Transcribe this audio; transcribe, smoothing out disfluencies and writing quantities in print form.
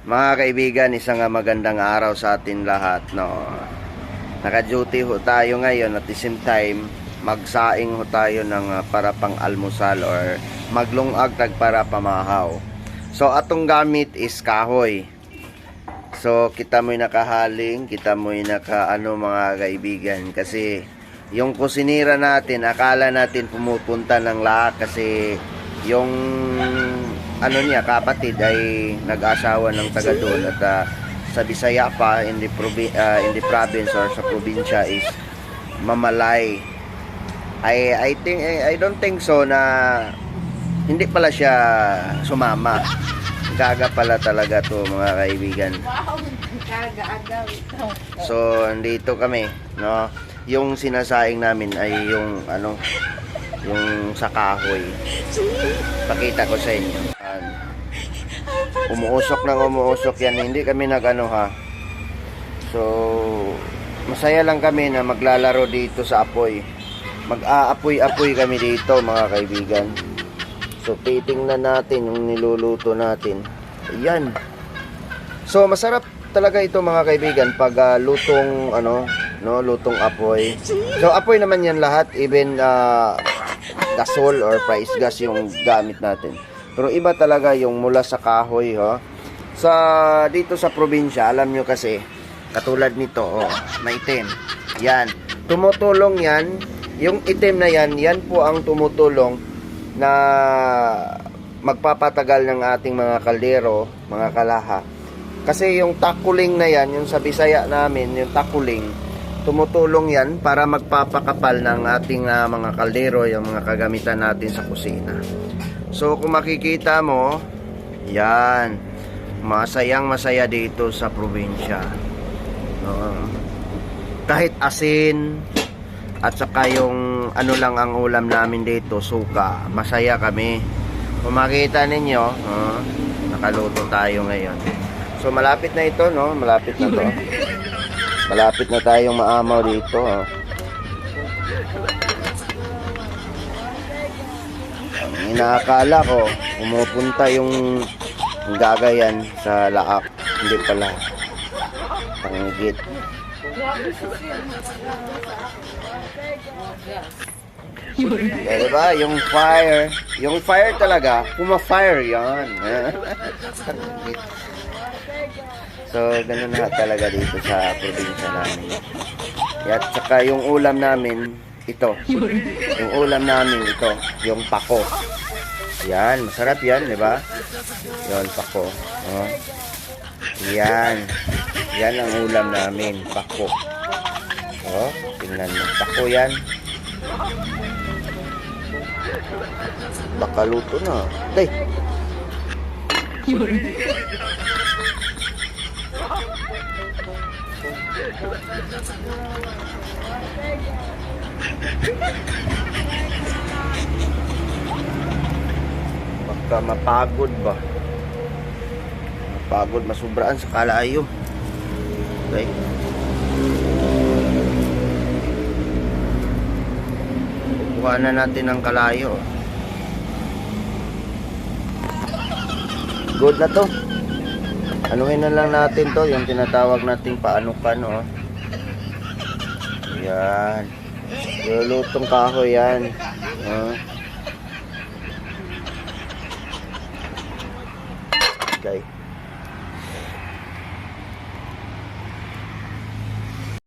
Mga kaibigan, isang magandang araw sa atin lahat, no. Naka-duty ho tayo ngayon at the same time magsaing ho tayo ng para pang almusal or maglungag tag para pamahaw. So atong gamit is kahoy. So kita mo'y nakahaling, kita mo'y nakaano mga kaibigan, kasi yung kusinira natin, akala natin pumupunta ng lahat kasi yung ano niya, kapatid ay nag-asawa ng taga doon at sa Bisaya pa in the province or sa probinsya is mamalay. I think I don't think so na hindi pala siya sumama. Gaga pala talaga to mga kaibigan. So andito kami, no. Yung sinasaing namin ay yung ano, yung sa kahoy. Pakita ko sa inyo. Umuusok ng umuusok yan. Hindi kami nag-ano ha. So masaya lang kami na maglalaro dito sa apoy. Mag-aapoy-apoy kami dito mga kaibigan. So titingnan natin yung niluluto natin. Ayan. So masarap talaga ito mga kaibigan pag lutong ano, no, lutong apoy. So apoy naman yan lahat, even gasol or price gas yung gamit natin. Pero iba talaga yung mula sa kahoy, ho. Sa dito sa probinsya, alam nyo kasi, katulad nito, oh, maitim. Yan. Tumutulong yan. Yung itim na yan, yan po ang tumutulong na magpapatagal ng ating mga kaldero, mga kalaha. Kasi yung takuling na yan, yung sa Bisaya namin, yung takuling, tumutulong yan para magpapakapal ng ating mga kaldero, yung mga kagamitan natin sa kusina. So kung makikita mo, yan, masayang masaya dito sa probinsya. Kahit asin at saka yung ano lang ang ulam namin dito, suka, masaya kami. Kung makita ninyo, nakaluto tayo ngayon. So malapit na ito, no? Malapit na to. Malapit na tayong maamaw dito, Inaakala ko pumupunta yung gagayan sa laak, hindi pala, panggit. Diba yung fire talaga, puma-fire yan. So ganun na talaga dito sa probinsya namin. At saka yung ulam namin ito. Yung ulam namin ito, yung pako. Yan, masarap yan, di ba? Yon, pako. Oh. Yan. Yan ang ulam namin, pako. Oh, tingnan mo. Pako yan. Baka luto na. Day. Baka mapagod ba? Mapagod, masubraan sa kalayo. Okay. Kuha na natin ang kalayo. Good na to. Anuhin na lang natin to, yung tinatawag nating paanukan, oh. Yan. Lulutong kahoy yan. Okay.